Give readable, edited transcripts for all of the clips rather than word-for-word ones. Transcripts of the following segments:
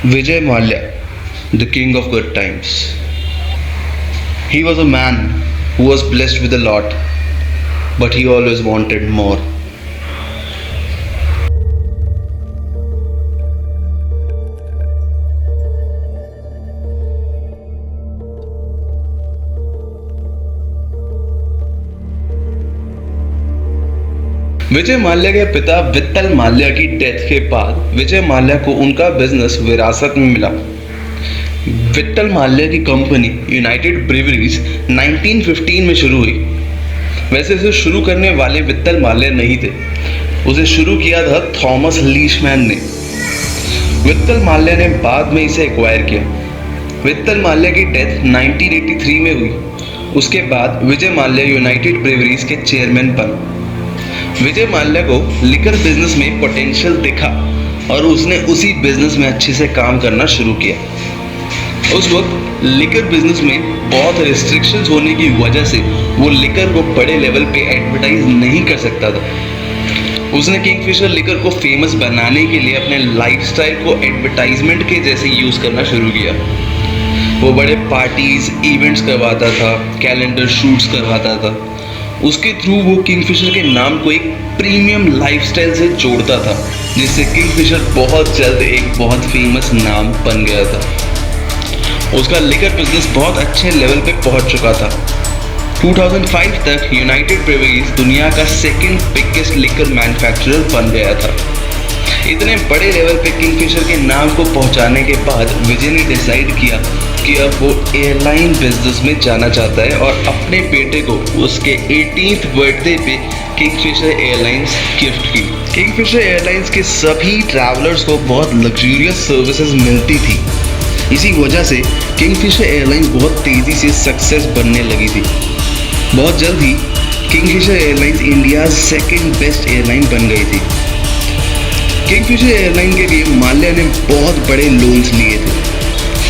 Vijay Mallya, the king of good times. He was a man who was blessed with a lot, but he always wanted more. Vijay Mallya के पिता वित्तल माल्या की death के बाद विजय माल्या को उनका business विरासत में मिला। वित्तल माल्या की कंपनी यूनाइटेड ब्रीवरीज 1915 में शुरू हुई। वैसे इसे शुरू करने वाले वित्तल माल्या नहीं थे, उसे शुरू किया था थॉमस लीशमैन ने। वित्तल माल्या ने बाद में इसे एक्वायर किया। वित्तल माल्या की डेथ 1983 में हुई। उसके बाद विजय माल्या यूनाइटेड ब्रीवरीज के चेयरमैन बने। विजय माल्या को लिकर बिजनेस में पोटेंशियल दिखा और उसने उसी बिजनेस में अच्छे से काम करना शुरू किया। उस वक्त लिकर बिजनेस में बहुत रिस्ट्रिक्शंस होने की वजह से वो लिकर को बड़े लेवल पे एडवर्टाइज नहीं कर सकता था। उसने किंगफिशर लिकर को फेमस बनाने के लिए अपने लाइफस्टाइल को एडवर्टाइजमेंट के जैसे यूज़ करना शुरू किया। वो बड़े पार्टीज इवेंट्स करवाता था, कैलेंडर शूट्स करवाता था। उसके थ्रू वो किंगफिशर के नाम को एक प्रीमियम लाइफस्टाइल से जोड़ता था, जिससे किंगफिशर बहुत जल्द एक बहुत फेमस नाम बन गया था। उसका लिकर बिजनेस बहुत अच्छे लेवल पे पहुंच चुका था। 2005 तक यूनाइटेड ब्रीवरीज दुनिया का सेकंड बिगेस्ट लिकर मैन्युफैक्चरर बन गया था। इतने बड़े लेवल पे किंगफिशर के नाम को पहुंचाने के बाद विजय ने डिसाइड किया कि अब वो एयरलाइन बिजनेस में जाना चाहता है और अपने बेटे को उसके 18th बर्थडे पे किंगफिशर एयरलाइंस गिफ्ट की। किंगफिशर एयरलाइंस के सभी ट्रैवलर्स को बहुत लग्जूरियस सर्विसेज मिलती थी। इसी वजह से किंगफिशर एयरलाइंस बहुत तेज़ी से सक्सेस बनने लगी थी। बहुत जल्द ही Kingfisher airlines India second best airline बन गई थी। किंगफिशर एयरलाइन के लिए माल्या ने बहुत बड़े लोन्स लिए थे।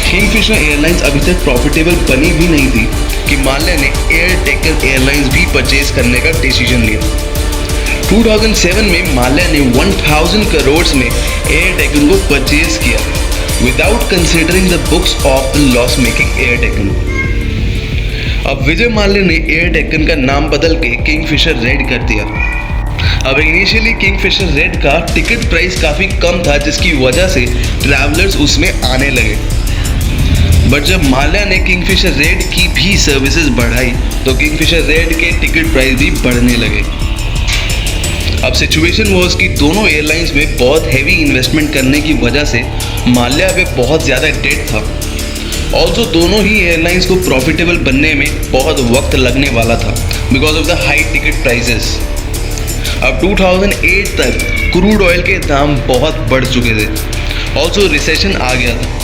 किंगफिशर एयरलाइंस अभी तक प्रॉफिटेबल बनी भी नहीं थी कि माल्या ने एयर डेक्कन एयरलाइंस भी परचेज करने का डिसीजन लिया। 2007 में माल्या ने 1000 करोड़ में एयर डेक्कन को परचेज किया without considering the books of the loss making air Deccan. अब विजय माल्या ने एयर डेक्कन का नाम बदल के किंगफिशर रेड कर दिया। अब इनिशियली किंगफिशर रेड का टिकट प्राइस काफ़ी कम था, जिसकी वजह से ट्रैवलर्स उसमें आने लगे। बट जब माल्या ने किंगफिशर रेड की भी सर्विसेज बढ़ाई तो किंगफिशर रेड के टिकट प्राइस भी बढ़ने लगे। अब सिचुएशन वॉज कि दोनों एयरलाइंस में बहुत हैवी इन्वेस्टमेंट करने की वजह से माल्या पे बहुत ज़्यादा डेट था। ऑल्सो दोनों ही एयरलाइंस को प्रॉफिटेबल बनने में बहुत वक्त लगने वाला था because of the high ticket prices. अब 2008 तक क्रूड ऑयल के दाम बहुत बढ़ चुके थे। ऑल्सो रिसेशन आ गया था।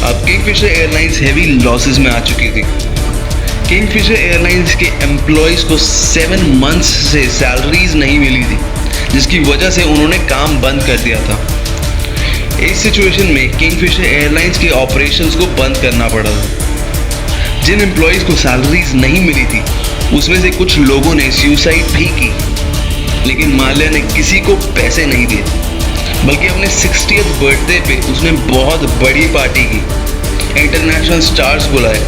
अब किंगफिशर एयरलाइंस हैवी लॉसेस में आ चुकी थी। किंगफिशर एयरलाइंस के एम्प्लॉयज़ को 7 मंथ्स से सैलरीज नहीं मिली थी, जिसकी वजह से उन्होंने काम बंद कर दिया था। इस सिचुएशन में किंगफिशर एयरलाइंस के ऑपरेशंस को बंद करना पड़ा था। जिन एम्प्लॉयज़ को सैलरीज नहीं मिली थी उसमें से कुछ लोगों ने सुसाइड भी की, लेकिन माल्या ने किसी को पैसे नहीं दिए, बल्कि अपने 60th बर्थडे पे उसने बहुत बड़ी पार्टी की, इंटरनेशनल स्टार्स बुलाए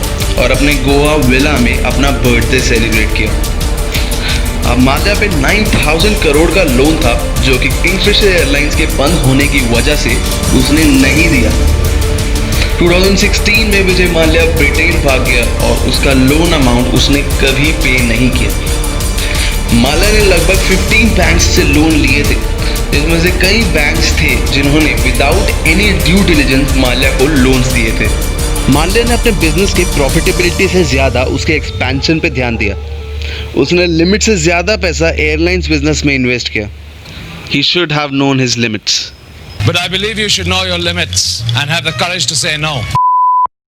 और अपने गोवा विला में अपना बर्थडे सेलिब्रेट किया। अब माल्या पे 9000 करोड़ का लोन था, जो कि किंगफिशर एयरलाइंस के बंद होने की वजह से उसने नहीं दिया। 2016 में विजय माल्या ब्रिटेन भाग गया और उसका लोन अमाउंट उसने कभी पे नहीं किया। माल्या ने लगभग 15 बैंक्स से लोन लिए थे, जिसमें से कई बैंक्स थे जिन्होंने without any due diligence Mallya को लोन्स दिए थे। माल्या ने अपने बिजनेस की प्रॉफिटेबिलिटी से ज़्यादा उसके एक्सपेंशन पे ध्यान दिया। उसने लिमिट से ज़्यादा पैसा एयरलाइंस बिजनेस में इन्वेस्ट किया। He should have known his limits. But I believe you should know your limits and have the courage to say no.